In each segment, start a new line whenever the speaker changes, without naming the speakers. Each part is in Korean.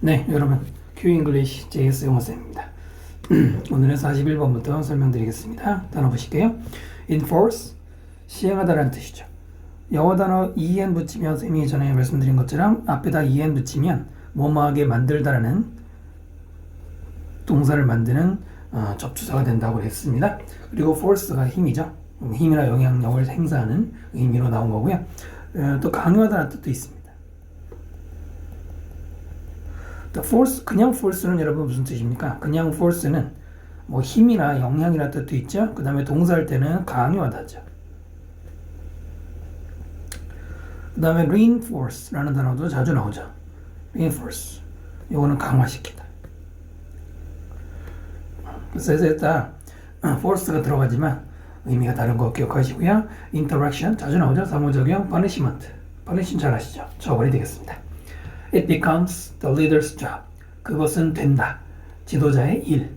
네, 여러분, Q-English JS 영어쌤입니다. 오늘은 41번부터 설명드리겠습니다. 단어 보실게요. enforce, 시행하다라는 뜻이죠. 영어 단어 en 붙이면 쌤이 전에 말씀드린 것처럼 앞에다 en 붙이면 뭐뭐하게 만들다라는 동사를 만드는 접두사가 된다고 했습니다. 그리고 force가 힘이죠. 힘이나 영향력을 행사하는 의미로 나온 거고요. 또 강요하다는 뜻도 있습니다. force, 그냥 force는 여러분 무슨 뜻입니까? 그냥 force는 뭐 힘이나 영향이라 뜻도 있죠. 그 다음에 동사할 때는 강요하다죠. 그 다음에 reinforce라는 단어도 자주 나오죠. reinforce, 이거는 강화시키다. 그래서 일단 force가 들어가지만 의미가 다른 거 기억하시고요. interaction, 자주 나오죠. 상호작용, punishment, punishment 잘 아시죠? 처벌이 되겠습니다. It becomes the leader's job. 그것은 된다. 지도자의 일.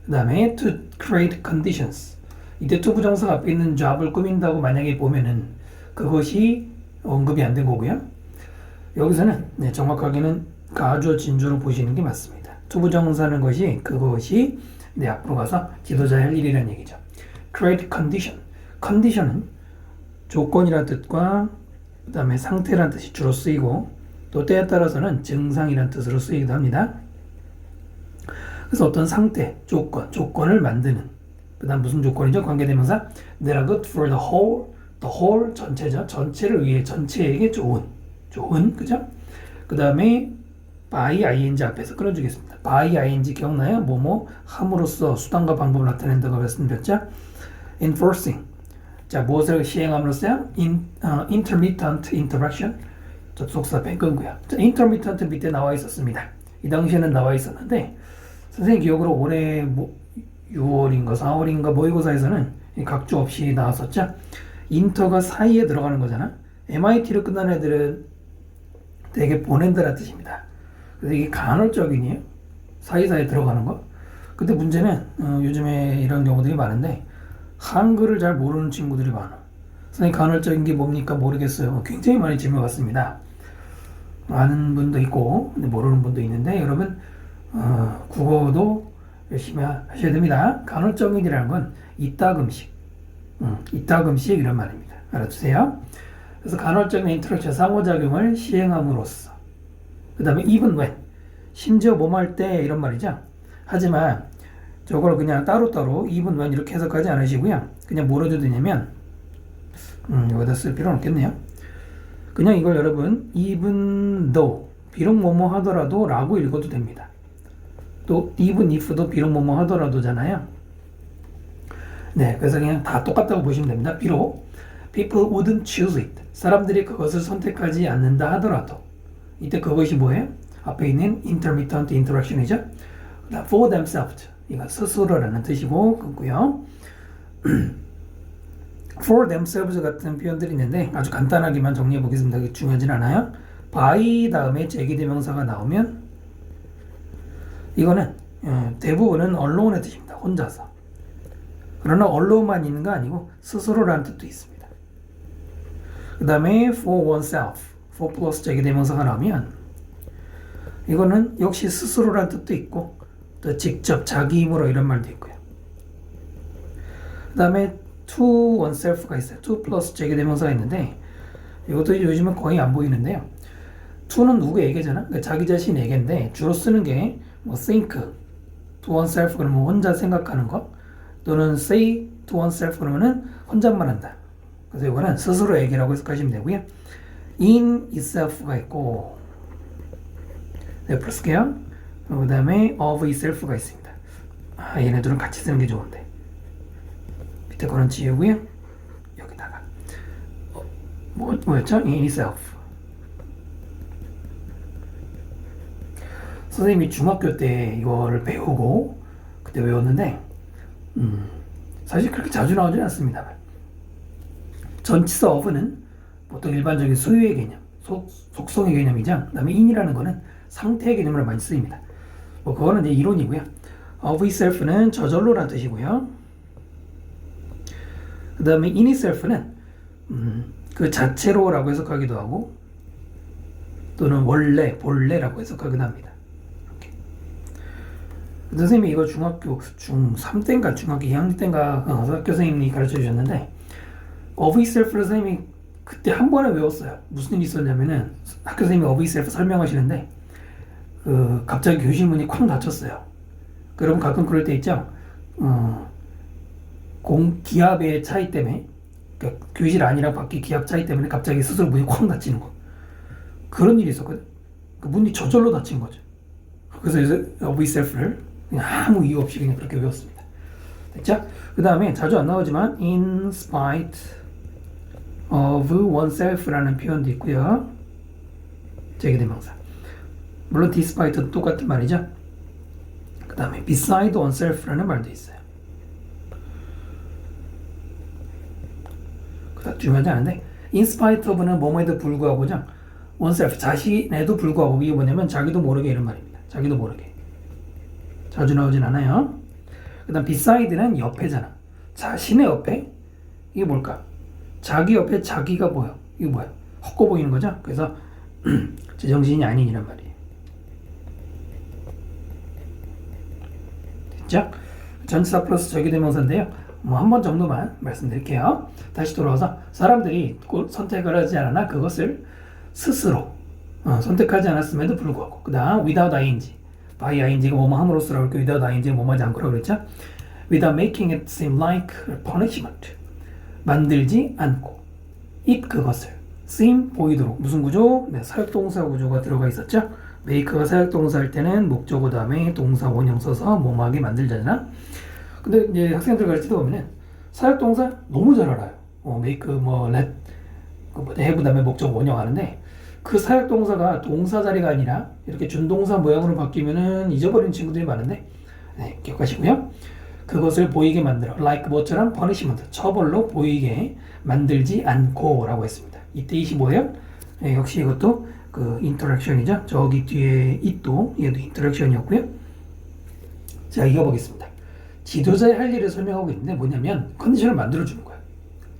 그 다음에 to create conditions. 이때 to 부정사가 앞에 있는 job을 꾸민다고 만약에 보면은 그것이 언급이 안 된 거고요. 여기서는 정확하게는 가주어 진주로 보시는 게 맞습니다. to 부정사는 것이 그것이 앞으로 가서 지도자의 할 일이라는 얘기죠. create condition. condition은 조건이라는 뜻과 그 다음에 상태라는 뜻이 주로 쓰이고 또 때에 따라서는 증상이라는 뜻으로 쓰이기도 합니다. 그래서 어떤 상태, 조건을 만드는 그 다음 무슨 조건이죠? 관계대명사 that are good for the whole 전체죠. 전체를 위해 전체에게 좋은 그죠? 그 다음에 by ing 앞에서 끊어주겠습니다. by ing 기억나요? 뭐뭐 함으로써 수단과 방법을 나타낸다고 말씀드렸죠? enforcing, 자 무엇을 시행함으로써 intermittent interaction, 접속사 뺀건고요. intermittent 밑에 나와 있었습니다. 이 당시에는 나와 있었는데 선생님 기억으로 올해 6월인가 4월인가 모의고사에서는 각주 없이 나왔었죠. 인터가 사이에 들어가는 거잖아. MIT를 끝난 애들은 되게 보낸다는 뜻입니다. 그래서 이게 간헐적이네요. 사이사이에 들어가는 거. 근데 문제는 요즘에 이런 경우들이 많은데 한글을 잘 모르는 친구들이 많아. 선생님 간헐적인 게 뭡니까 모르겠어요. 굉장히 많이 질문 받습니다. 아는 분도 있고 모르는 분도 있는데 여러분 국어도 열심히 하셔야 됩니다. 간헐적인이라는 건 이따금씩 이따금씩 이런 말입니다. 알아두세요. 그래서 간헐적인 인터랙션 상호작용을 시행함으로써 그 다음에 even when, 심지어 뭐할 때 이런 말이죠. 하지만 저걸 그냥 따로따로 even when 이렇게 해석하지 않으시고요. 그냥 뭐로 줘도 되냐면 여기다 쓸 필요는 없겠네요. 그냥 이걸 여러분 even though, 비록 뭐뭐 하더라도 라고 읽어도 됩니다. 또 even if도 비록 뭐뭐 하더라도잖아요. 네, 그래서 그냥 다 똑같다고 보시면 됩니다. 비록 people wouldn't choose it, 사람들이 그것을 선택하지 않는다 하더라도 이때 그것이 뭐예요? 앞에 있는 intermittent interaction이죠. for themselves, 이거 스스로라는 뜻이고 그고요. for themselves 같은 표현들이 있는데 아주 간단하게만 정리해 보겠습니다. 그게 중요하진 않아요. by 다음에 제기대명사가 나오면 이거는 대부분은 aloone의 뜻입니다. 혼자서. 그러나 alone만 있는 거 아니고 스스로라는 뜻도 있습니다. 그 다음에 for oneself, for 플러스 제기대명사가 나오면 이거는 역시 스스로라는 뜻도 있고 또 직접 자기 힘으로 이런 말도 있고요. 그 다음에 to oneself가 있어요. to 플러스 제기대명사가 있는데 이것도 요즘은 거의 안 보이는데요. to는 누구에게잖아? 그러니까 자기 자신에게인데 주로 쓰는 게 뭐 think to oneself 그러면 혼자 생각하는 거, 또는 say to oneself 그러면은 혼잣말 한다. 그래서 이거는 스스로에게라고 해석하시면 되고요. in itself가 있고 네, 플러스게요. 그 다음에 of itself가 있습니다. 얘네들은 같이 쓰는 게 좋은데 밑에 거는 지우고요. 여기다가 뭐였죠? in itself. 선생님이 중학교 때 이거를 배우고 그때 외웠는데 사실 그렇게 자주 나오지는 않습니다. 전치사 of는 보통 일반적인 소유의 개념, 속성의 개념이죠. 그 다음에 in이라는 거는 상태의 개념으로 많이 쓰입니다. 그거는 이제 이론이고요. of itself는 저절로라는 뜻이고요. 그 다음에 in itself는 그 자체로라고 해석하기도 하고 또는 원래, 본래라고 해석하기도 합니다. 선생님이 이거 중학교 중3 때인가 중학교 2학년 때인가 학교 선생님이 가르쳐 주셨는데 of itself를 선생님이 그때 한 번에 외웠어요. 무슨 일이 있었냐면은 학교 선생님이 of itself 설명하시는데 갑자기 교실문이 쾅 닫혔어요. 여러분 가끔 그럴 때 있죠? 기압의 차이 때문에 그러니까 교실 안이랑 밖에 기압 차이 때문에 갑자기 스스로 문이 쾅 닫히는 거. 그런 일이 있었거든. 그 문이 저절로 닫힌 거죠. 그래서 이제 of itself를 그냥 아무 이유 없이 그냥 그렇게 외웠습니다. 됐죠? 그 다음에 자주 안 나오지만 in spite of oneself라는 표현도 있고요. 제기대명사. 물론 despite도 똑같은 말이죠. 그 다음에 beside oneself라는 말도 있어요. 그닥 중요하지 않은데 in spite of는 뭐뭐에도 불구하고죠. oneself, 자신에도 불구하고 이게 뭐냐면 자기도 모르게 이런 말입니다. 자기도 모르게. 자주 나오진 않아요. 그 다음 beside는 옆에잖아. 자신의 옆에 이게 뭘까? 자기 옆에 자기가 보여. 이거 뭐야? 헛고 보이는 거죠? 그래서 제정신이 아닌이란 말이에요. 됐죠? 전치사 플러스 절기대명사인데요. 뭐 한 번 정도만 말씀드릴게요. 다시 돌아와서 사람들이 선택을 하지 않았나 그것을 스스로 선택하지 않았음에도 불구하고 그 다음 without ing by ing가 뭐뭐 함으로써라고 했고 without ing는 뭐뭐 하지 않고라고 그랬죠. without making it seem like punishment 만들지 않고 it 그것을 seem 보이도록 무슨 구조? 네, 사역동사 구조가 들어가 있었죠. make가 사역동사 할 때는 목적어 다음에 동사 원형 써서 뭐뭐하게 만들잖아. 근데 이제 학생들 가르치다 보면은 사역동사 너무 잘 알아요. make let have 다음에 목적 원형 하는데 그 사역동사가 동사 자리가 아니라 이렇게 준동사 모양으로 바뀌면은 잊어버리는 친구들이 많은데 네, 기억하시고요. 그것을 보이게 만들어 like 뭐처럼 punishment 처벌로 보이게 만들지 않고 라고 했습니다. 이때 25요. 네, 역시 이것도 그 인터랙션이죠. 저기 뒤에 it도 얘도 인터랙션이었고요. 자, 이어보겠습니다. 지도자의 할 일을 설명하고 있는데 뭐냐면 컨디션을 만들어주는 거야.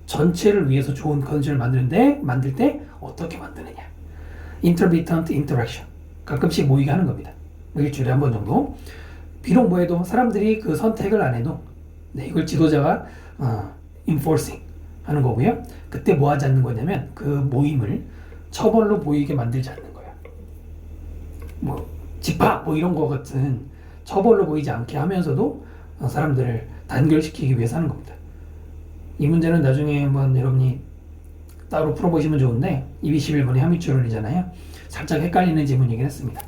전체를 위해서 좋은 컨디션을 만들 때 어떻게 만드느냐. intermittent interaction. 가끔씩 모이게 하는 겁니다. 일주일에 한 번 정도. 비록 뭐해도 사람들이 그 선택을 안 해도 네, 이걸 지도자가 enforcing 하는 거고요. 그때 뭐 하지 않는 거냐면 그 모임을 처벌로 보이게 만들지 않는 거야. 뭐 집합 뭐 이런 거 같은 처벌로 보이지 않게 하면서도 사람들을 단결시키기 위해서 하는 겁니다. 이 문제는 나중에 한번 여러분이 따로 풀어보시면 좋은데 221번이 함유추론이잖아요. 살짝 헷갈리는 지문이긴 했습니다.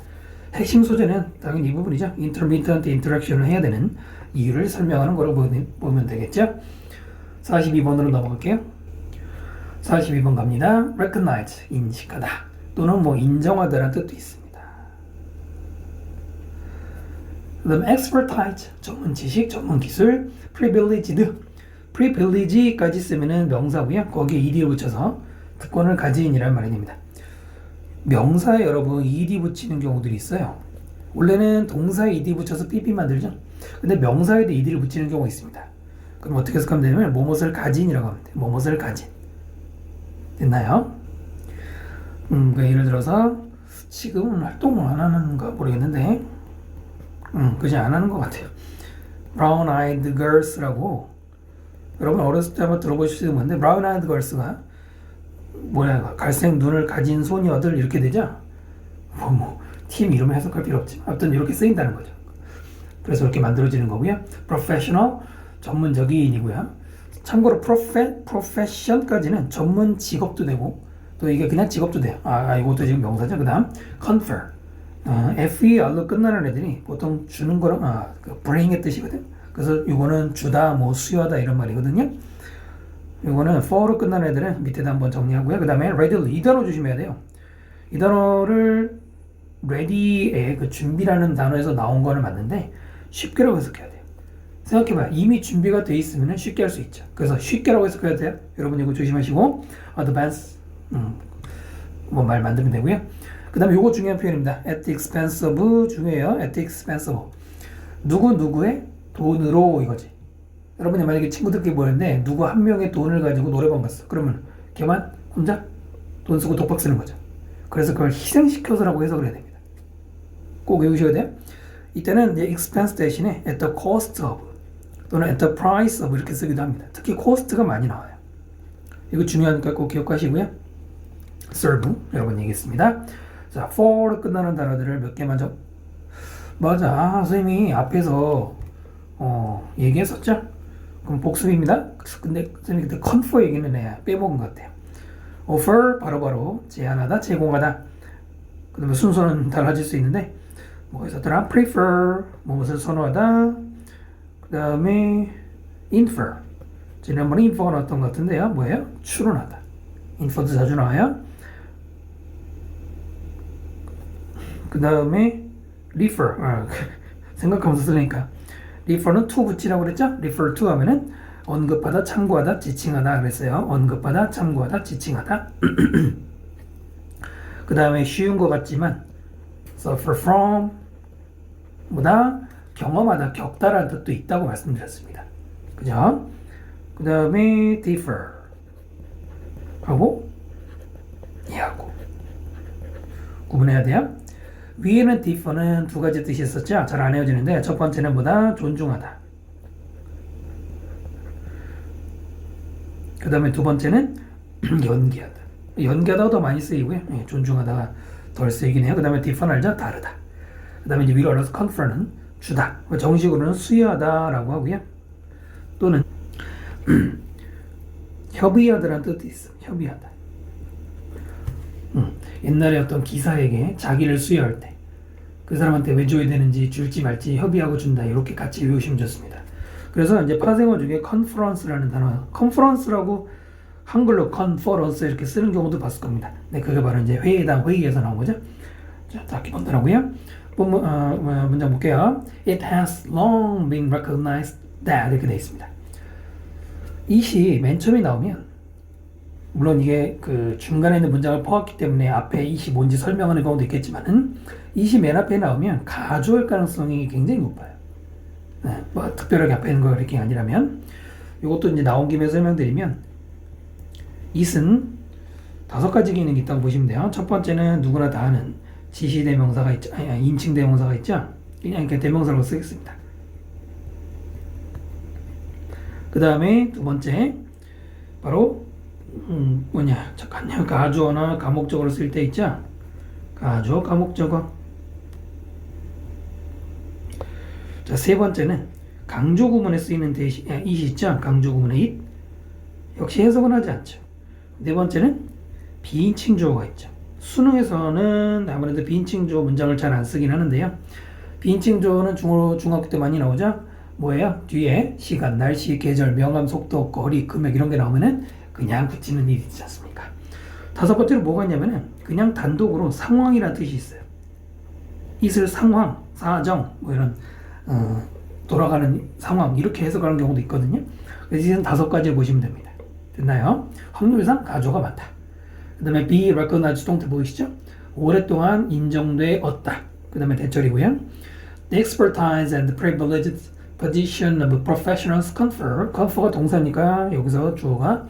핵심 소재는 당연히 이 부분이죠. intermittent interaction을 해야 되는 이유를 설명하는 거로 보면 되겠죠. 42번으로 넘어갈게요. 42번 갑니다. recognize, 인식하다 또는 뭐 인정하다라는 뜻도 있습니다. 그 다음 expertise, 전문 지식, 전문 기술, privilege까지 쓰면은 명사고요. 거기에 ed를 붙여서 특권을 가진 이라는 말이 됩니다. 명사에 여러분 ed 붙이는 경우들이 있어요. 원래는 동사에 ed 붙여서 pp 만들죠. 근데 명사에도 ed를 붙이는 경우가 있습니다. 그럼 어떻게 해석하면 되냐면 뭐뭇을 가진이라고 하면 돼요. 뭐뭇을 가진. 됐나요? 그러니까 예를 들어서 지금은 활동을 안 하는가 모르겠는데 그지 안 하는 것 같아요. Brown Eyed Girls라고 여러분 어렸을 때 한번 들어보실 수 있는 건데 Brown Eyed Girls가 뭐야 갈색 눈을 가진 소녀들 이렇게 되죠. 팀 이름 해석할 필요 없지만 아무튼 이렇게 쓰인다는 거죠. 그래서 이렇게 만들어지는 거고요. Professional 전문적인이고요. 참고로 profession까지는 전문 직업도 되고 또 이게 그냥 직업도 돼요. 이것도 지금 명사죠. 그 다음 confer FER로 끝나는 애들이 보통 주는 거랑 bring의 뜻이거든. 그래서 이거는 주다, 뭐 수여하다 이런 말이거든요. 이거는 for로 끝나는 애들은 밑에다 한번 정리하고요. 그 다음에 readily 이 단어 조심해야 돼요. 이 단어를 ready의 그 준비라는 단어에서 나온 거는 맞는데 쉽게라고 해석해야 돼요. 생각해봐요. 이미 준비가 돼 있으면 쉽게 할 수 있죠. 그래서 쉽게라고 해석해야 돼요. 여러분 이거 조심하시고 advance 뭐 말 만들면 되고요. 그 다음에 요거 중요한 표현입니다. at the expense of 중요해요. at the expense of 누구의 돈으로 이거지. 여러분이 만약에 친구들끼리 모였는데 누구 한 명의 돈을 가지고 노래방 갔어. 그러면 걔만 혼자 돈 쓰고 독박 쓰는 거죠. 그래서 그걸 희생시켜서라고 해석을 해야 됩니다. 꼭 외우셔야 돼요. 이때는 이제 expense 대신에 at the cost of 또는 at the price of 이렇게 쓰기도 합니다. 특히 cost가 많이 나와요. 이거 중요하니까 꼭 기억하시고요. serve 여러 번 얘기했습니다. 자, for로 끝나는 단어들을 몇 개만 좀 맞아. 선생님이 앞에서 얘기했었죠? 그럼 복습입니다. 근데 선생님이 그때 confer 얘기는 빼먹은 것 같아요. offer 바로바로 제안하다, 제공하다. 그 다음에 순서는 달라질 수 있는데 뭐가 있었더라? prefer 무엇을 선호하다. 그 다음에 infer 지난번에 infer가 나왔던 것 같은데요. 뭐예요? 추론하다. infer도 자주 나와요. 그 다음에 refer 생각하면서 쓰려니까 refer는 to 붙이라고 그랬죠? refer to 하면은 언급하다, 참고하다, 지칭하다 그랬어요. 언급하다, 참고하다, 지칭하다. 그 다음에 쉬운 것 같지만 suffer from 보다 경험하다, 겪다라는 뜻도 있다고 말씀드렸습니다. 그죠? 그 다음에 differ 하고 이해하고 구분해야 돼요. 위에는 differ는 두 가지 뜻이 있었죠. 잘 안 헤어지는데 첫 번째는 뭐다? 존중하다. 그 다음에 두 번째는 연기하다. 연기하다가 더 많이 쓰이고요. 존중하다가 덜 쓰이긴 해요. 그 다음에 differ는 알죠? 다르다. 그 다음에 이제 위로 올라서 confer는 주다. 정식으로는 수여하다라고 하고요. 또는 협의하다라는 뜻도 있어요. 협의하다. 옛날에 어떤 기사에게 자기를 수여할 때 그 사람한테 왜 줘야 되는지 줄지 말지 협의하고 준다. 이렇게 같이 외우시면 좋습니다. 그래서 이제 파생어 중에 컨퍼런스라는 단어, 컨퍼런스라고 한글로 컨퍼런스 이렇게 쓰는 경우도 봤을 겁니다. 네, 그게 바로 이제 회의에서 나온 거죠. 자, 딱히 본다라고요. 문장 볼게요. It has long been recognized that 이렇게 돼 있습니다. 이 시 맨 처음에 나오면 물론 이게 그 중간에 있는 문장을 퍼왔기 때문에 앞에 이 시 뭔지 설명하는 경우도 있겠지만은 이 시 맨 앞에 나오면 가져올 가능성이 굉장히 높아요. 네, 뭐 특별하게 앞에 있는 거 이렇게 아니라면 이것도 이제 나온 김에 설명드리면 it은 5가지 기능이 있다고 보시면 돼요. 첫 번째는 누구나 다 아는 지시대명사가 있죠. 인칭대명사가 있죠. 그냥 이렇게 대명사로 쓰겠습니다. 그 다음에 두 번째 바로 가주어나 가목적어로 쓸 때 있죠. 가주어, 가목적어. 자, 세 번째는 강조 구문에 쓰이는 대신 it 있죠. 강조 구문의 it 역시 해석은 하지 않죠. 네 번째는 비인칭 주어가 있죠. 수능에서는 아무래도 비인칭 주어 문장을 잘 안 쓰긴 하는데요. 비인칭 주어는 중학교 때 많이 나오죠. 뭐예요? 뒤에 시간, 날씨, 계절, 명암, 속도, 거리, 금액 이런 게 나오면은 그냥 붙이는 일이 있지 않습니까? 다섯 번째로 뭐가 있냐면은 그냥 단독으로 상황이라는 뜻이 있어요. it을 상황, 사정 뭐 이런 돌아가는 상황 이렇게 해석하는 경우도 있거든요. 그래서 이는 5가지를 보시면 됩니다. 됐나요? 확률상 가조가 많다. 그 다음에 be recognized 동태 보이시죠? 오랫동안 인정되었다. 그 다음에 대절이고요. The expertise and privileged position of professionals confer. confer가 동사니까 여기서 주어가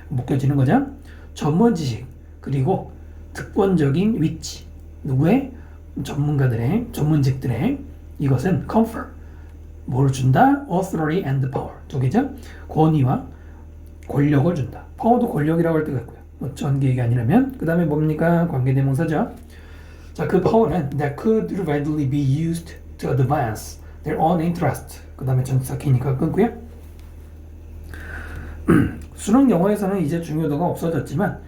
묶여지는 거죠. 전문 지식 그리고 특권적인 위치 누구의? 전문가들의 전문직들의 이것은 confer 뭘 준다? authority and power 두 개죠. 권위와 권력을 준다. power도 권력이라고 할 때가 있고요. 전기 얘기 아니라면 그 다음에 뭡니까? 관계대명사죠. 자, 그 power는 that could readily be used to advance their own interest. 그 다음에 전치사 K니까 끊고요. 수능 영어에서는 이제 중요도가 없어졌지만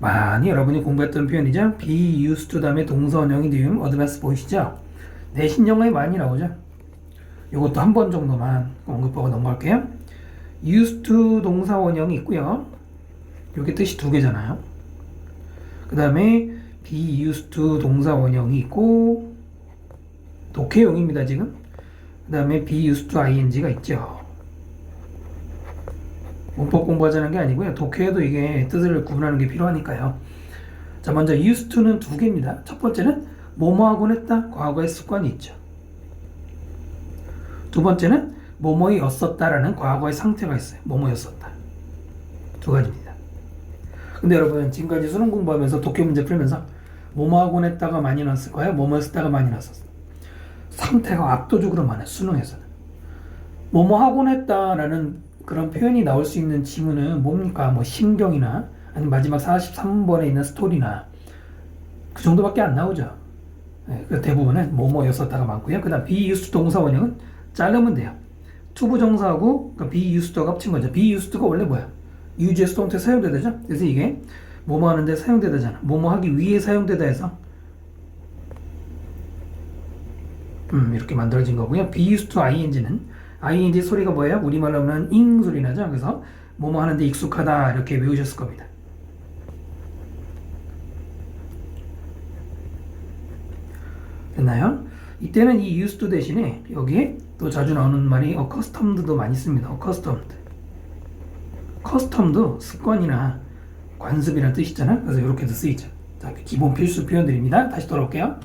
많이 여러분이 공부했던 표현이죠. be used to 다음에 동사원형이 되면 advance 보이시죠? 내신 영어에 많이 나오죠. 이것도 한 번 정도만 언급하고 넘어갈게요. used to 동사원형이 있고요. 이게 뜻이 두 개잖아요. 그 다음에 be used to 동사원형이 있고 독해용입니다 지금. 그 다음에 be used to ing가 있죠. 문법 공부하자는 게 아니고요. 독해에도 이게 뜻을 구분하는 게 필요하니까요. 자, 먼저 used to는 두 개입니다. 첫 번째는 뭐뭐하곤 했다. 과거의 습관이 있죠. 두 번째는 뭐뭐였었다라는 과거의 상태가 있어요. 뭐뭐였었다. 두 가지입니다. 근데 여러분 지금까지 수능 공부하면서 독해 문제 풀면서 뭐뭐하곤 했다가 많이 나왔을까요? 뭐뭐였었다가 많이 나왔었어요. 상태가 압도적으로 많아요. 수능에서는. 뭐뭐 하곤 했다라는 그런 표현이 나올 수 있는 지문은 뭡니까? 뭐 신경이나 아니면 마지막 43번에 있는 스토리나 그 정도밖에 안 나오죠. 네, 그 대부분은 뭐뭐였었다가 많고요. 그 다음 be used 동사 원형은 자르면 돼요. 투부 정사하고 그러니까 be used가 합친 거죠. be used가 원래 뭐야? use as 동태 사용되다죠. 그래서 이게 뭐뭐 하는데 사용되다잖아. 뭐뭐 하기 위해 사용되다 해서 이렇게 만들어진 거고요. be used to ing는 ing 소리가 뭐예요? 우리말로 하면 잉 소리 나죠. 그래서 뭐뭐 하는데 익숙하다 이렇게 외우셨을 겁니다. 됐나요? 이때는 이 used 대신에 여기에 또 자주 나오는 말이 accustomed도 많이 씁니다. accustomed. custom도 습관이나 관습이라는 뜻이잖아. 그래서 이렇게도 쓰이죠. 자, 기본 필수 표현들입니다. 다시 돌아올게요.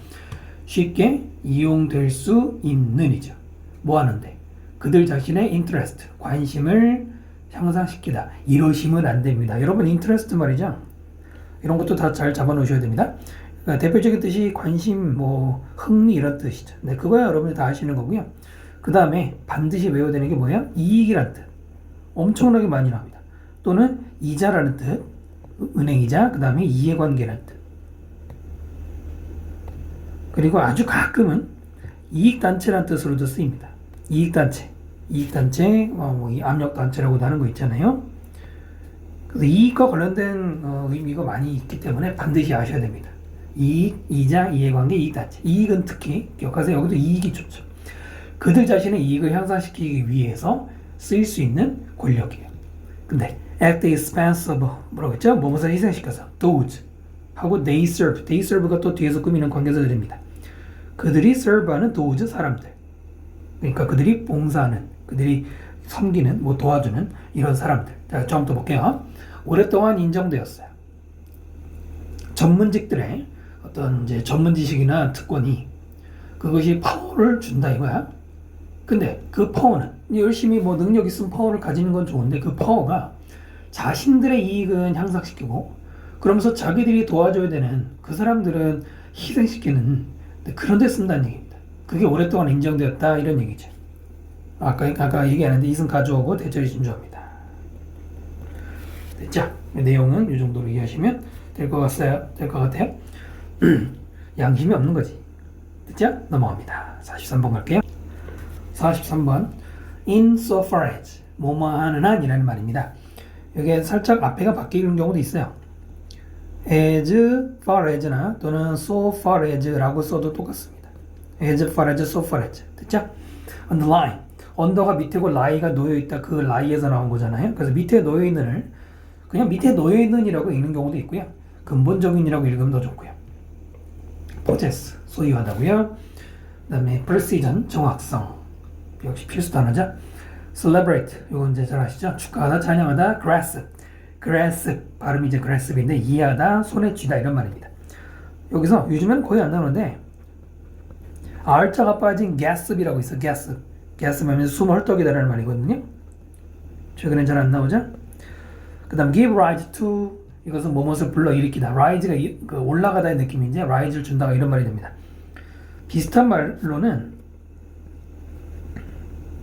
쉽게 이용될 수 있는이죠. 뭐 하는데? 그들 자신의 interest, 관심을 향상시키다. 이러시면 안 됩니다. 여러분 interest 말이죠. 이런 것도 다 잘 잡아 놓으셔야 됩니다. 그러니까 대표적인 뜻이 관심, 뭐 흥미 이런 뜻이죠. 네, 그거야 여러분이 다 아시는 거고요. 그 다음에 반드시 외워야 되는 게 뭐예요? 이익이라는 뜻. 엄청나게 많이 나옵니다. 또는 이자라는 뜻, 은행이자, 그 다음에 이해관계라는 뜻. 그리고 아주 가끔은 이익단체라는 뜻으로도 쓰입니다. 이익단체, 뭐 압력단체라고도 하는 거 있잖아요. 그래서 이익과 관련된 의미가 많이 있기 때문에 반드시 아셔야 됩니다. 이익, 이자, 이해관계, 이익단체. 이익은 특히 기억하세요. 여기도 이익이 좋죠. 그들 자신의 이익을 향상시키기 위해서 쓰일 수 있는 권력이에요. 근데 at the expense of 뭐라고 했죠? 뭐뭐를 희생시켜서 those 하고 they serve가 또 뒤에서 꾸미는 관계자들입니다. 그들이 serve하는 those 사람들. 그러니까 그들이 봉사하는, 그들이 섬기는, 뭐 도와주는 이런 사람들. 자, 처음부터 볼게요. 오랫동안 인정되었어요. 전문직들의 어떤 이제 전문 지식이나 특권이 그것이 파워를 준다 이거야. 근데 그 파워는 열심히 뭐 능력 있으면 파워를 가지는 건 좋은데 그 파워가 자신들의 이익은 향상시키고 그러면서 자기들이 도와줘야 되는 그 사람들은 희생시키는 그런 데 쓴다는 얘기입니다. 그게 오랫동안 인정되었다 이런 얘기죠. 아까 얘기하는데 이승 가져오고 대절이 진주합니다. 됐죠? 내용은 이 정도로 이해하시면 될 것 같아요. 양심이 없는 거지. 됐죠? 넘어갑니다. 43번 갈게요. 43번 insofar as 뭐뭐 하는 한이라는 말입니다. 여기에 살짝 앞에가 바뀌는 경우도 있어요. as far as나 또는 so far as라고 써도 똑같습니다. as far as, so far as. 됐죠? underline. 언더가 밑에고 lie가 놓여있다. 그 lie에서 나온 거잖아요. 그래서 밑에 놓여있는을 그냥 밑에 놓여있는이라고 읽는 경우도 있고요. 근본적인이라고 읽으면 더 좋고요. possess. 소유하다고요. 그 다음에 precision. 정확성. 역시 필수 단어죠. celebrate. 이건 이제 잘 아시죠? 축하하다, 찬양하다. grasp. 발음이 이제 grasp인데 이해하다, 손에 쥐다 이런 말입니다. 여기서 요즘에는 거의 안 나오는데 R자가 빠진 gasp이라고 있어. gasp 하면 숨 헐떡이다라는 말이거든요. 최근엔 잘 안 나오죠? 그 다음 give rise to 이것은 무엇을 불러일으키다. rise가 올라가다의 느낌인지 rise를 준다가 이런 말이 됩니다. 비슷한 말로는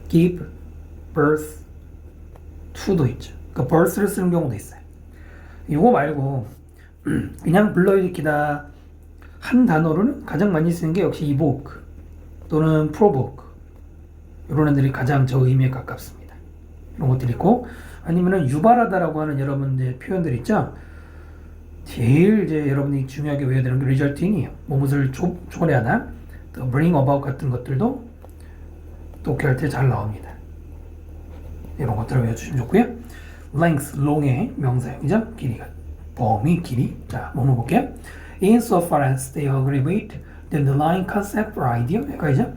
give birth to도 있죠. 그 birth를 쓰는 경우도 있어요. 이거 말고 그냥 불러일으키다 한 단어로는 가장 많이 쓰는 게 역시 evoke 또는 provoke 이런 애들이 가장 저 의미에 가깝습니다. 이런 것들이 있고 아니면은 유발하다라고 하는 여러분들 표현들 있죠. 제일 이제 여러분이 중요하게 외워야 되는 게 resulting이에요. 무엇을 초래하다, 또 bring about 같은 것들도 독해할 때 잘 나옵니다. 이런 것들을 외워주시면 좋고요. length, long의 명사형이죠. 길이가, 범위, 길이. 자, 뭐뭐 볼게요. insofar as they agree with the underlying concept or idea. 여기까지죠.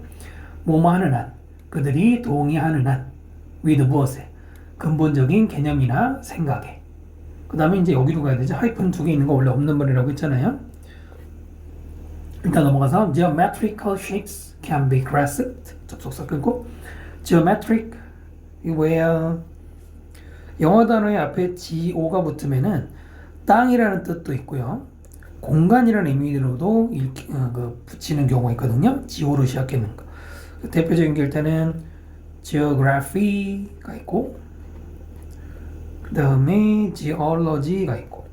뭐뭐 하는 한, 그들이 동의하는 한, with 무엇에? 근본적인 개념이나 생각에. 그 다음에 이제 여기로 가야 되죠. 하이픈 2개 있는 거 원래 없는 말이라고 했잖아요. 일단 넘어가서 geometrical shapes can be grasped. 접속사 끊고 geometric 이거 뭐예요? 영어 단어의 앞에 GO가 붙으면은 땅이라는 뜻도 있고요. 공간이라는 의미로도 붙이는 경우가 있거든요. GO로 시작하는 거. 그 대표적인 게 일단은 geography가 있고, 그 다음에 geology가 있고,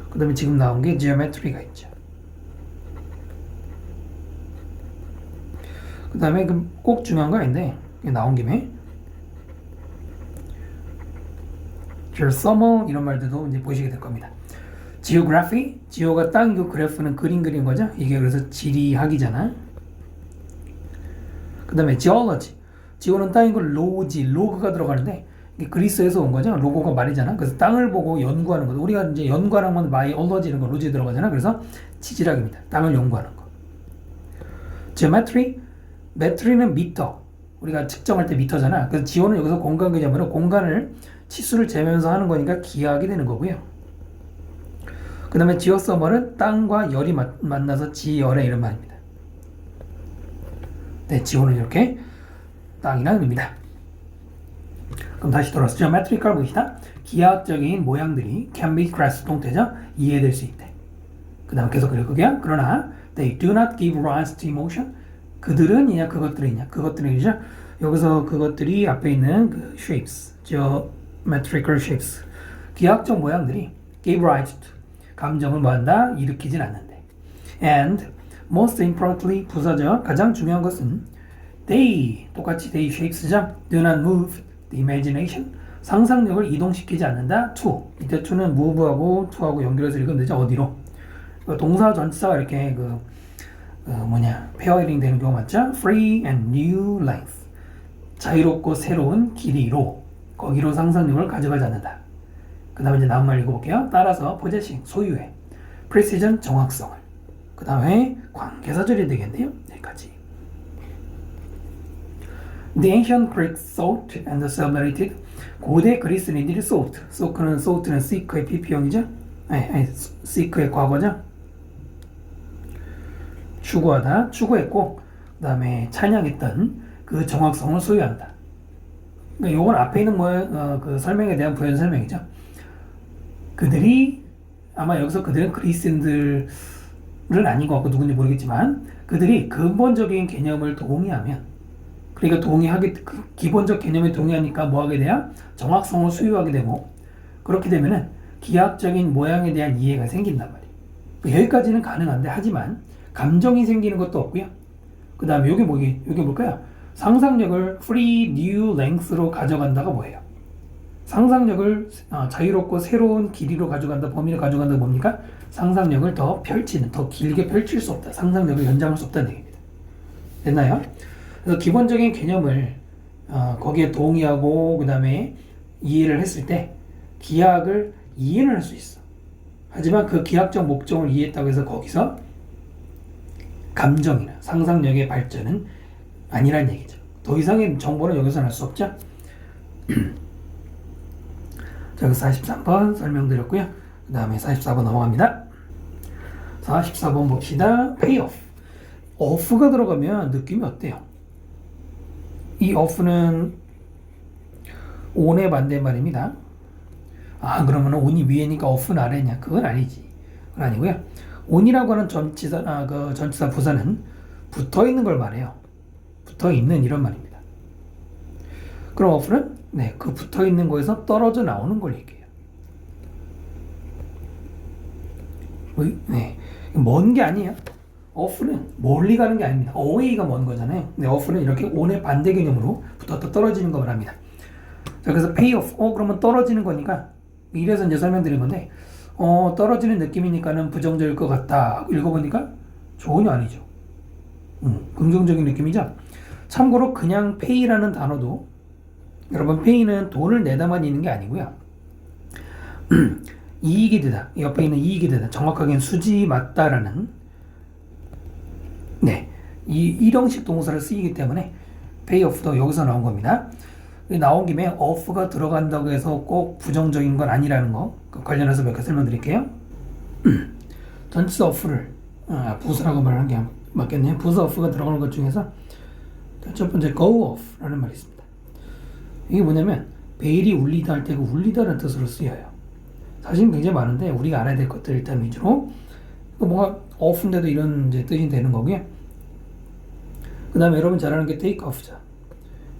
그 다음에 지금 나온 게 geometry가 있죠. 그 다음에 꼭 중요한 거 아닌데 나온 김에 geothermal 이런 말들도 이제 보시게 될 겁니다. geography, geo가 땅이고 그래프는 그림 그린 거죠. 이게 그래서 지리학이잖아. 그 다음에 geology, geo는 땅이고 로그가 들어가는데 이게 그리스에서 온 거죠. 로고가 말이잖아. 그래서 땅을 보고 연구하는 거. 우리가 이제 연구하는 건 biology 이런 거 로지 들어가잖아. 그래서 지질학입니다. 땅을 연구하는 거. geometry, 메트리는 미터. 우리가 측정할 때 미터잖아. 그래서 지오는 여기서 공간 개념으로 공간을 치수를 재면서 하는 거니까 기하학이 되는 거고요. 그 다음에 지오서멀은 땅과 열이 만나서 지열의 이런 말입니다. 네, 지오는 이렇게 땅이라는 의미다. 그럼 다시 돌아서 geometrical 봅시다. 기하학적인 모양들이 can be grasped 동태죠. 이해될 수 있대. 그 다음에 계속 그럴게요. 그러나 they do not give rise to emotion. 그들은 이냐 그것들이냐 그것들이죠. 여기서 그것들이 앞에 있는 그 shapes, geometrical shapes, 기하학적 모양들이 give rise to 감정을 뭐한다? 일으키진 않는데. And most importantly 부사죠. 가장 중요한 것은 they 똑같이 they shapes죠. do not move the imagination 상상력을 이동시키지 않는다. to 이때 to는 move하고 to하고 연결해서 읽으면 되죠. 어디로? 동사 전치사가 이렇게 페어링 되는 경우 맞죠? Free and new length 자유롭고 새로운 길이로 거기로 상상력을 가져가지 않는다. 그 다음에 이제 나온 말 읽어볼게요. 따라서 possessing 소유해 precision 정확성을 그 다음에 관계사절이 되겠네요. 여기까지. The ancient Greeks thought and celebrated 고대 그리스인들이 thought는 seek의 PP형이죠? 아니 seek의 과거죠? 추구했고 그 다음에 찬양했던 그 정확성을 소유한다. 그러니까 요건 앞에 있는 그 설명에 대한 부연 설명이죠. 그들이 아마 여기서 그들은 그리스인들은 아닌 것 같고 누군지 모르겠지만 그들이 근본적인 개념을 동의하면 그러니까 기본적 개념에 동의하니까 뭐 하게 돼요? 정확성을 소유하게 되고 그렇게 되면은 기하학적인 모양에 대한 이해가 생긴단 말이에요. 여기까지는 가능한데 하지만 감정이 생기는 것도 없고요. 그 다음에 여기 뭘까요? 상상력을 free new length로 가져간다가 뭐예요? 상상력을 자유롭고 새로운 길이로 가져간다, 범위를 가져간다 뭡니까? 상상력을 더 길게 펼칠 수 없다. 상상력을 연장할 수 없다는 얘기입니다. 됐나요? 그래서 기본적인 개념을 거기에 동의하고 그 다음에 이해를 했을 때 기하학을 이해는 할 수 있어. 하지만 그 기하학적 목적을 이해했다고 해서 거기서 감정이나 상상력의 발전은 아니란 얘기죠. 더 이상의 정보는 여기서 알 수 없죠. 자, 43번 설명드렸고요. 그 다음에 44번 넘어갑니다. 44번 봅시다. payoff. off가 들어가면 느낌이 어때요? 이 off는 on의 반대말입니다. 그러면 on이 위에니까 off는 아래냐? 그건 아니지. 그건 아니고요. on이라고 하는 전치사 부사는 붙어 있는 걸 말해요. 붙어 있는 이런 말입니다. 그럼 off는 그 붙어 있는 거에서 떨어져 나오는 걸 얘기해요. 먼 게 아니에요. off는 멀리 가는 게 아닙니다. away가 먼 거잖아요. 근데 off는 이렇게 on의 반대 개념으로 붙었다 떨어지는 거 말합니다. 자, 그래서 pay off. 그러면 떨어지는 거니까 이래서 이제 설명드린 건데 떨어지는 느낌이니까는 부정적일 것 같다. 읽어보니까 전혀 아니죠. 긍정적인 느낌이죠. 참고로 그냥 pay라는 단어도 여러분 pay는 돈을 내다만 있는 게 아니고요. 이익이 되다. 옆에 있는 이익이 되다. 정확하게는 수지 맞다라는 이 일형식 동사를 쓰이기 때문에 pay off도 여기서 나온 겁니다. 나온 김에 off가 들어간다고 해서 꼭 부정적인 건 아니라는 거 관련해서 몇 개 설명드릴게요. 전치사 off를 부사라고 말하는 게 맞겠네요. 부사 off가 들어가는 것 중에서 첫 번째 go off라는 말이 있습니다. 이게 뭐냐면 베일이 울리다 할 때 그 울리다라는 뜻으로 쓰여요. 사실 굉장히 많은데 우리가 알아야 될 것들 일단 위주로 뭔가 off인데도 이런 이제 뜻이 되는 거고요. 그 다음에 여러분 잘 아는 게 take off죠.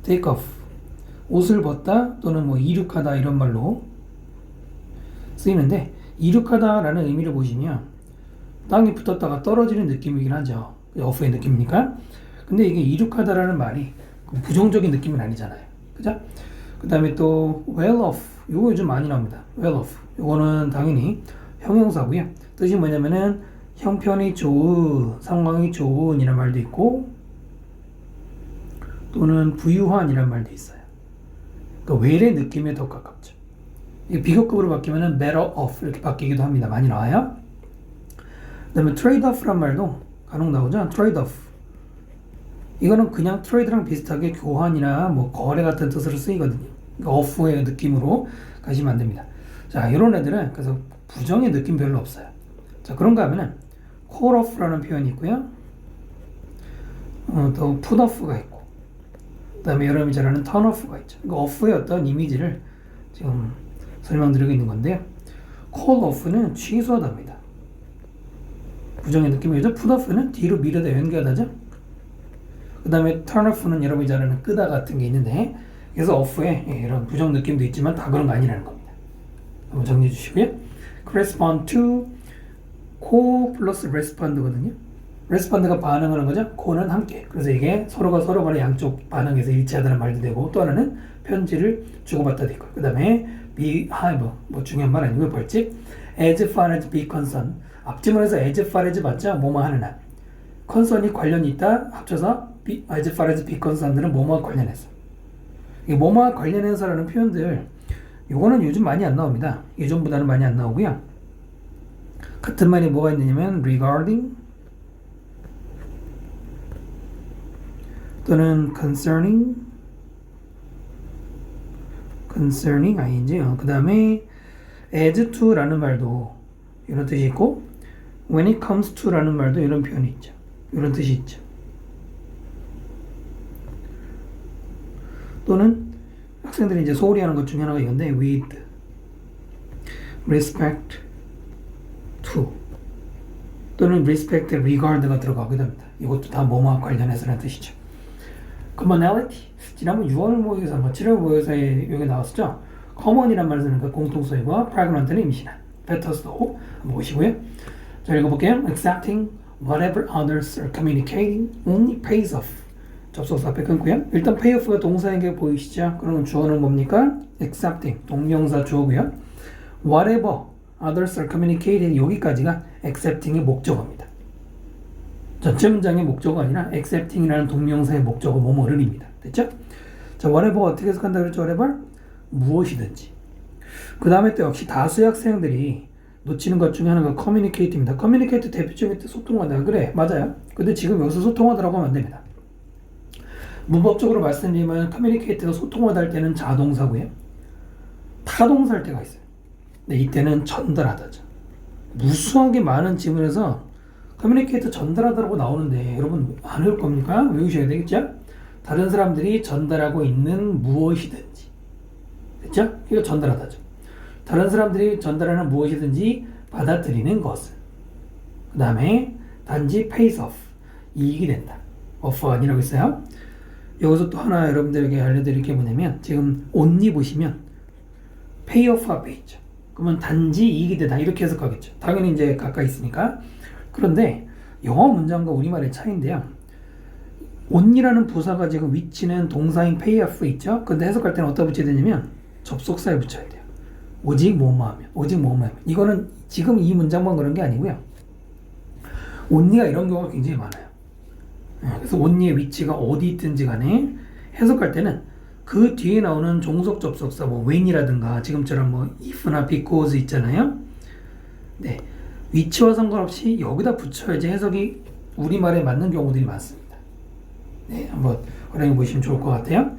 take off. 옷을 벗다 또는 뭐 이륙하다 이런 말로 쓰이는데, 이륙하다라는 의미를 보시면 땅에 붙었다가 떨어지는 느낌이긴 하죠. off의 느낌이니까. 근데 이게 이륙하다라는 말이 부정적인 느낌은 아니잖아요. 그죠? 그 다음에 또 well off. 요거 요즘 많이 나옵니다. well off. 요거는 당연히 형용사고요. 뜻이 뭐냐면은 형편이 좋은, 상황이 좋은 이란 말도 있고, 또는 부유한 이란 말도 있어요. 그러니까 웰의 느낌에 더 가깝죠. 이게 비교급으로 바뀌면은 better off 이렇게 바뀌기도 합니다. 많이 나와요. 그 다음에 trade off란 말도 간혹 나오죠. trade off. 이거는 그냥 trade랑 비슷하게 교환이나 뭐 거래 같은 뜻으로 쓰이거든요. 그러니까 off의 느낌으로 가시면 안 됩니다. 자, 이런 애들은 그래서 부정의 느낌 별로 없어요. 자, 그런가 하면은 call off라는 표현이 있고요. 또 put off가 있고, 그 다음에 여러분이 잘 아는 turn off가 있죠. 그러니까 off의 어떤 이미지를 지금 설명드리고 있는 건데요. call off는 취소하다입니다. 부정의 느낌이죠. put off는 뒤로 미루다, 연기하다죠. 그 다음에 turn off는 여러분이 잘 아는 끄다 같은 게 있는데, 그래서 off에 이런 부정 느낌도 있지만 다 그런 거 아니라는 겁니다. 한번 정리해 주시고요. correspond to, co 플러스 respond거든요. respond가 반응하는 거죠. co는 함께. 그래서 이게 서로가 서로 간의 양쪽 반응에서 일치하다는 말도 되고, 또 하나는 편지를 주고받다 있고, 그 다음에 be, 뭐 중요한 말 아니고요. 벌칙. as far as be concerned. 앞지문에서 as far as 맞죠? 뭐뭐 하는 한. concern이 관련이 있다. 합쳐서 as far as be concerned는 뭐뭐와 관련해서. 이 뭐뭐와 관련해서라는 표현들, 요거는 요즘 많이 안 나옵니다. 예전보다는 많이 안 나오고요. 같은 말이 뭐가 있느냐면 regarding 또는 concerning ing. 그 다음에 as to라는 말도 이런 뜻이 있고, when it comes to라는 말도 이런 표현이 있죠. 이런 뜻이 있죠. 또는 학생들이 이제 소홀히 하는 것 중에 하나가 이건데, with respect to 또는 respect regard가 들어가기도 합니다. 이것도 다 뭐뭐와 관련해서라는 뜻이죠. commonality. 지난번 6월 모의고사, 7월 모의고사에 여기 나왔었죠. common이란 말을 쓰는 그 공통소유과 pregnant는 임신한, better도 한번 보시고요. 자, 읽어볼게요. accepting whatever others are communicating only pays off. 접속사 앞에 끊고요. 일단 pay off가 동사에게 보이시죠? 그러면 주어는 뭡니까? accepting, 동명사 주어고요. whatever others are communicating, 여기까지가 accepting의 목적어입니다. 전체 문장의 목적어가 아니라 accepting이라는 동명사의 목적어 뭐뭐를입니다. 됐죠? 자, whatever 어떻게 해석한다 그랬죠? whatever 무엇이든지. 그 다음에 또 역시 다수의 학생들이 놓치는 것 중에 하나가 communicate입니다. communicate 대표적인 뜻 소통하다. 그래, 맞아요. 근데 지금 여기서 소통하다라고 하면 안 됩니다. 문법적으로 말씀드리면 communicate가 소통하다 할 때는 자동사고요. 타동사 할 때가 있어요. 근데 이때는 전달하다죠. 무수하게 많은 지문에서 커뮤니케이터 전달하다라고 나오는데 여러분 안 외울 겁니까? 외우셔야 되겠죠? 다른 사람들이 전달하고 있는 무엇이든지, 됐죠? 이거 전달하다죠. 다른 사람들이 전달하는 무엇이든지 받아들이는 것을. 그 다음에 단지 pays off, 이익이 된다. offer가 아니라고 했어요. 여기서 또 하나 여러분들에게 알려드릴 게 뭐냐면, 지금 only 보시면 pay off 앞에 있죠. 그러면 단지 이익이 되다 이렇게 해석하겠죠. 당연히 이제 가까이 있으니까. 그런데 영어 문장과 우리말의 차이인데요. only라는 부사가 지금 위치는 동사인 pay off 있죠. 근데 해석할 때는 어디다 붙여야 되냐면 접속사에 붙여야 돼요. 오직 뭐뭐하면, 오직 뭐뭐하면. 이거는 지금 이 문장만 그런 게 아니고요. only가 이런 경우가 굉장히 많아요. 그래서 only의 위치가 어디 있든지 간에 해석할 때는 그 뒤에 나오는 종속 접속사 뭐 when이라든가 지금처럼 뭐 if나 because 있잖아요. 네, 위치와 상관없이 여기다 붙여야지 해석이 우리말에 맞는 경우들이 많습니다. 네, 한번 활용해 보시면 좋을 것 같아요.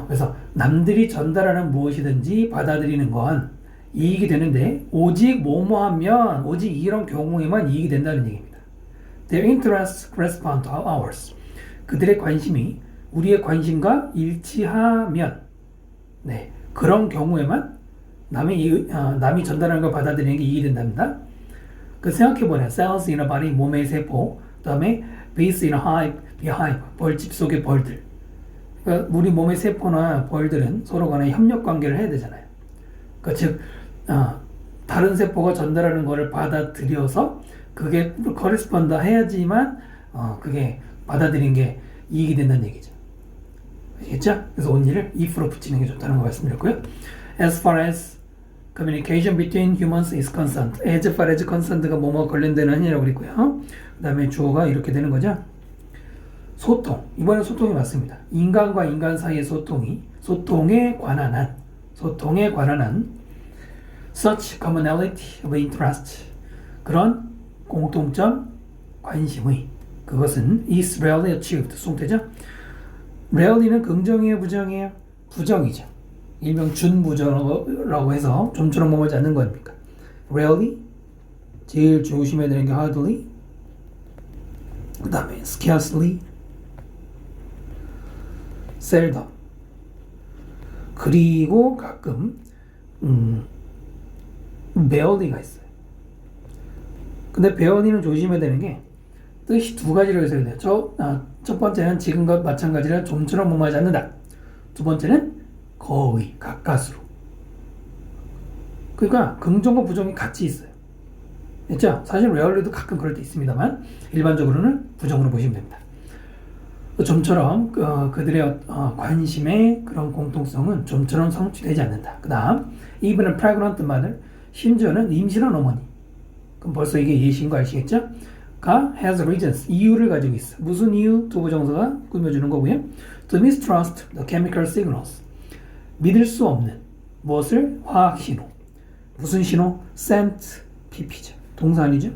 그래서 남들이 전달하는 무엇이든지 받아들이는 건 이익이 되는데, 오직 뭐뭐하면, 오직 이런 경우에만 이익이 된다는 얘기입니다. Their interests correspond to ours. 그들의 관심이 우리의 관심과 일치하면, 네, 그런 경우에만 남이 전달하는 걸 받아들이는 게 이익이 된답니다. 그 생각해보세요. cells in a body, 몸의 세포, 그다음에 bees in a hive, beehive, 벌집 속의 벌들. 그러니까 우리 몸의 세포나 벌들은 서로 간에 협력 관계를 해야 되잖아요. 그러니까 즉 다른 세포가 전달하는 것을 받아들여서 그게 커리스펀드 해야지만 그게 받아들인 게 이익이 된다는 얘기죠. 아시겠죠? 그래서 only를 if로 붙이는 게 좋다는 거 말씀드렸고요. As far as communication between humans is concerned. as far as concerned가 뭐뭐 관련되는 이라고 그랬고요. 그 다음에 주어가 이렇게 되는 거죠. 소통. 이번엔 소통이 맞습니다. 인간과 인간 사이의 소통에 관한 한 such commonality of interest. 그런 공통점 관심의 그것은 is rarely achieved. 송태죠. rarely는 긍정이에요, 부정이에요? 부정이죠. 일명 준부정이라고 해서 좀처럼 머물지 않는 겁니까? rarely 제일 조심해야 되는 게 hardly, 그 다음에 scarcely, seldom, 그리고 가끔 barely가 있어요. 근데 barely는 조심해야 되는 게 뜻이 두 가지로 해석이 돼요. 첫 번째는 지금과 마찬가지로 좀처럼 머물지 않는다. 두 번째는 거의, 가까스로. 그러니까 긍정과 부정이 같이 있어요. 됐죠? 사실 rarely도 가끔 그럴 때 있습니다만 일반적으로는 부정으로 보시면 됩니다. 좀처럼 그들의 관심의 그런 공통성은 좀처럼 성취되지 않는다. 그 다음 even a pregnant mother, 심지어는 임신한 어머니. 그럼 벌써 이게 예시인 거 아시겠죠? 가 has reasons, 이유를 가지고 있어. 무슨 이유? 두 부정사가 꾸며주는 거고요. To mistrust the chemical signals, 믿을 수 없는 무엇을? 화학 신호. 무슨 신호? sent, pp죠. 동사 아니죠?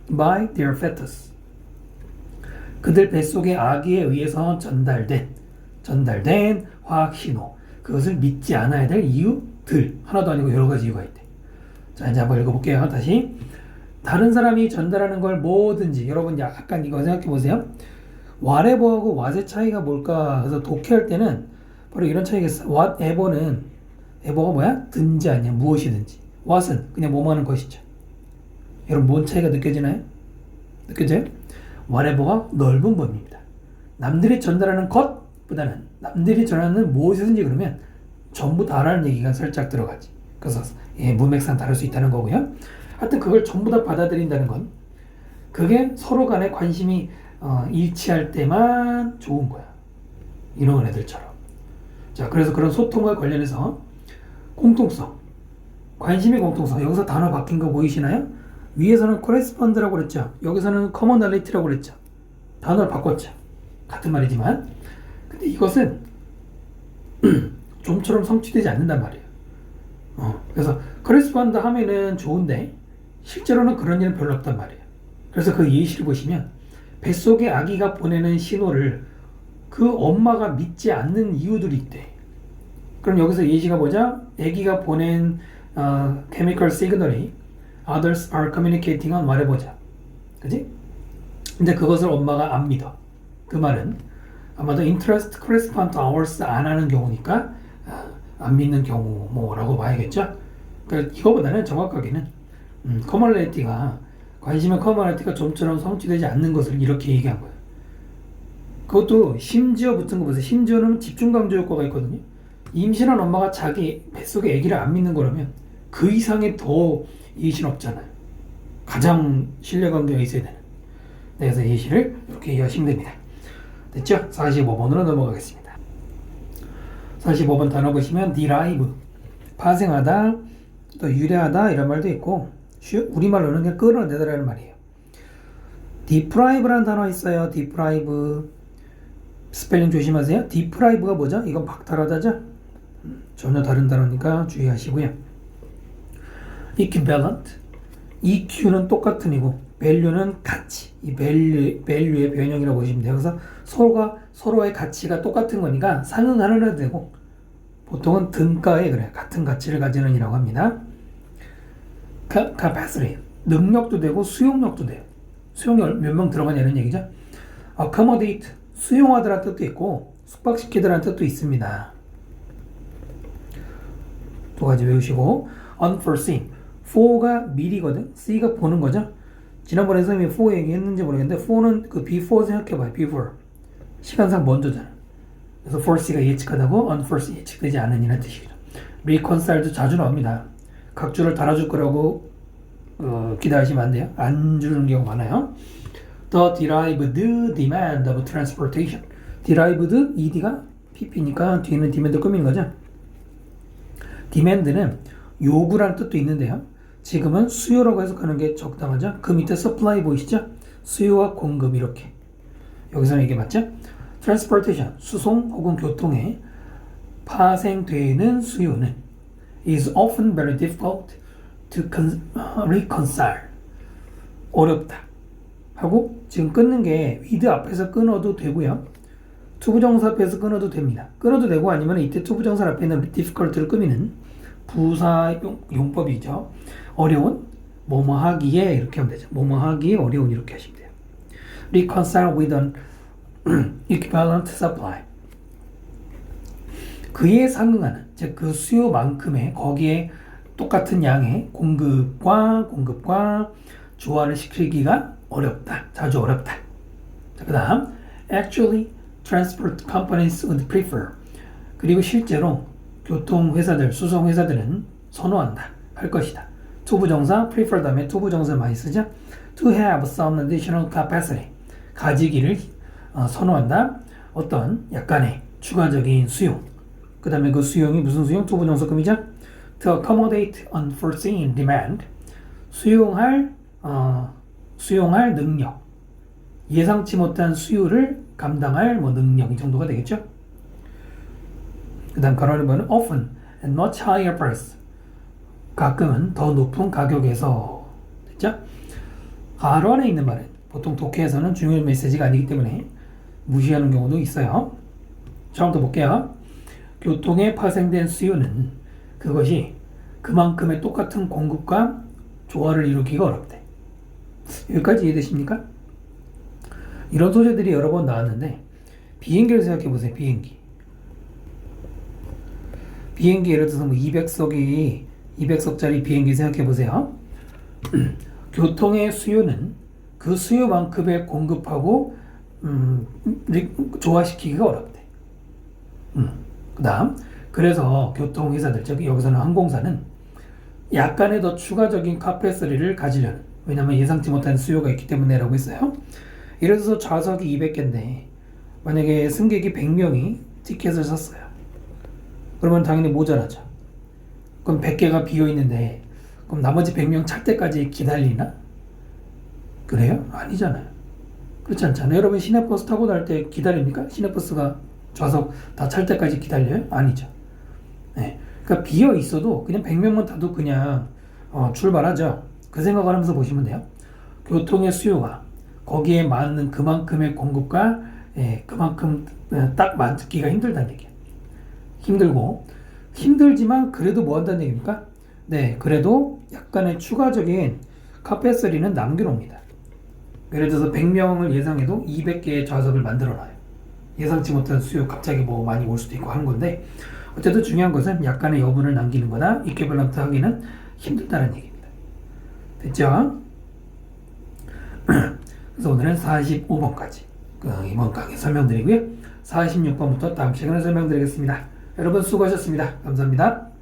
by their fetus, 그들 뱃속의 아기에 의해서 전달된 화학 신호. 그것을 믿지 않아야 될 이유들. 하나도 아니고 여러 가지 이유가 있대. 자, 이제 한번 읽어볼게요. 다시. 다른 사람이 전달하는 걸 뭐든지, 여러분 약간 이거 생각해 보세요. whatever하고 what의 차이가 뭘까? 그래서 독해할 때는 바로 이런 차이겠어. whatever는 ever가 뭐야? 든지 아니야, 무엇이든지. what은 그냥 뭐뭐 하는 것이죠. 여러분 뭔 차이가 느껴지나요? 느껴져요? whatever가 넓은 범위입니다. 남들이 전달하는 것보다는 남들이 전하는 무엇이든지 그러면 전부 다라는 얘기가 살짝 들어가지. 그래서 문맥상 다를 수 있다는 거고요. 하여튼 그걸 전부 다 받아들인다는 건 그게 서로 간에 관심이 일치할 때만 좋은 거야. 이런 애들처럼. 자, 그래서 그런 소통과 관련해서 공통성, 관심의 공통성. 여기서 단어 바뀐 거 보이시나요? 위에서는 correspond라고 그랬죠. 여기서는 commonality라고 그랬죠. 단어를 바꿨죠. 같은 말이지만. 근데 이것은 좀처럼 성취되지 않는단 말이에요. 그래서 correspond 하면은 좋은데 실제로는 그런 일은 별로 없단 말이에요. 그래서 그 예시를 보시면 뱃속의 아기가 보내는 신호를 그 엄마가 믿지 않는 이유들이 있대. 그럼 여기서 예시가 뭐죠? 아기가 보낸 chemical signal이 others are communicating on whatever죠. 그지? 근데 그것을 엄마가 안 믿어. 그 말은 아마도 interest correspond to ours 안 하는 경우니까 안 믿는 경우 뭐라고 봐야겠죠? 그러니까 이거보다는 정확하게는 commonality가, 관심의 commonality가 좀처럼 성취되지 않는 것을 이렇게 얘기한 거예요. 그것도 심지어 붙은 거 보세요. 심지어는 집중 강조 효과가 있거든요. 임신한 엄마가 자기 뱃속의 아기를 안 믿는 거라면 그 이상의 더 예시는 없잖아요. 가장 신뢰관계가 있어야 되는. 그래서 예시를 이렇게 이해하시면 됩니다. 됐죠? 45번으로 넘어가겠습니다. 45번 단어 보시면 derive, 파생하다, 또 유래하다 이런 말도 있고 우리말로는 그냥 끌어내다라는 말이에요. deprive라는 단어 있어요. deprive 스펠링 조심하세요. deprive가 뭐죠? 이건 박탈하다죠? 전혀 다른 단어니까 주의하시고요. equivalent, EQ는 똑같은 이고 value는 가치, 이 value의 변형이라고 보시면 돼요. 그래서 서로의 가치가 똑같은 거니까 상응하는 해도 되고 보통은 등가에 그래요. 같은 가치를 가지는 이라고 합니다. capacity, 능력도 되고 수용력도 돼요. 수용이 몇 명 들어가냐는 얘기죠. accommodate, 수용하다라는 뜻도 있고 숙박시키다라는 뜻도 있습니다. 두 가지 외우시고 unforeseen, for가 미리거든, see가 보는 거죠. 지난번에 선생님이 for 얘기했는지 모르겠는데 for는 그 before 생각해봐요. before 시간상 먼저잖아. 그래서 foresee가 예측하다고 unforesee 예측되지 않은 이라는 뜻이죠. reconcile도 자주 나옵니다. 각주를 달아줄 거라고 기대하시면 안 돼요. 안 주는 경우 많아요. The derived demand of transportation. derived ed가 pp니까 뒤에는 demand 꾸미는 거죠. demand는 요구라는 뜻도 있는데요. 지금은 수요라고 해석하는 게 적당하죠. 그 밑에 supply 보이시죠? 수요와 공급 이렇게. 여기서는 이게 맞죠? transportation, 수송 혹은 교통에 파생되는 수요는 is often very difficult to reconcile. 어렵다. 하고 지금 끊는 게 with 앞에서 끊어도 되고요. 투부정사 앞에서 끊어도 됩니다. 끊어도 되고 아니면 이때 투부정사 앞에 있는 difficult를 꾸미는 부사 용법이죠. 어려운, 뭐뭐 하기에 이렇게 하면 되죠. 뭐뭐 하기에 어려운 이렇게 하시면 돼요. reconcile with an equivalent supply. 그에 상응하는, 즉 그 수요만큼의 거기에 똑같은 양의 공급과 조화를 시키기가 어렵다. 자주 어렵다. 자, 그 다음 actually transport companies would prefer. 그리고 실제로 교통회사들, 수송회사들은 선호한다. 할 것이다. 투부정사 prefer 다음에 투부정사 많이 쓰죠. to have some additional capacity. 가지기를 선호한다. 어떤 약간의 추가적인 수용. 그 다음에 그 수용이 무슨 수용? 투부정사금이죠. To accommodate unforeseen demand. 수용할 능력. 예상치 못한 수요를 감당할 능력 이 정도가 되겠죠. 그 다음 가로를 보면 often and much higher price. 가끔은 더 높은 가격에서. 됐죠? 가로 안에 있는 말은 보통 독해에서는 중요한 메시지가 아니기 때문에 무시하는 경우도 있어요. 처음부터 볼게요. 교통에 파생된 수요는 그것이 그만큼의 똑같은 공급과 조화를 이루기가 어렵대. 여기까지 이해되십니까? 이런 소재들이 여러 번 나왔는데 비행기를 생각해 보세요. 비행기 예를 들어서 200석짜리 비행기 생각해 보세요. 교통의 수요는 그 수요만큼의 공급하고 조화시키기가 어렵대. 그 다음 그래서 교통회사들, 즉 여기서는 항공사는 약간의 더 추가적인 카패시티를 가지려는, 왜냐하면 예상치 못한 수요가 있기 때문에 라고 했어요. 예를 들어서 좌석이 200개인데 만약에 승객이 100명이 티켓을 샀어요. 그러면 당연히 모자라죠. 그럼 100개가 비어있는데 그럼 나머지 100명 찰 때까지 기다리나? 그래요? 아니잖아요. 그렇지 않잖아요. 여러분 시내버스 타고 날 때 기다립니까? 시내버스가 좌석 다 찰 때까지 기다려요? 아니죠. 네. 그러니까 비어 있어도 그냥 100명만 타도 그냥 출발하죠. 그 생각을 하면서 보시면 돼요. 교통의 수요가 거기에 맞는 그만큼의 공급과 그만큼 딱 맞기가 힘들다는 얘기예요. 힘들지만 그래도 뭐 한다는 얘기입니까? 네, 그래도 약간의 추가적인 카패시티는 남겨놓습니다. 예를 들어서 100명을 예상해도 200개의 좌석을 만들어놔요. 예상치 못한 수요 갑자기 뭐 많이 올 수도 있고 하는 건데 어쨌든 중요한 것은 약간의 여분을 남기는 거다. 이퀴벌런트 하기는 힘들다는 얘기입니다. 됐죠? 그래서 오늘은 45번까지 이번 강의 설명드리고요. 46번부터 다음 시간에 설명드리겠습니다. 여러분 수고하셨습니다. 감사합니다.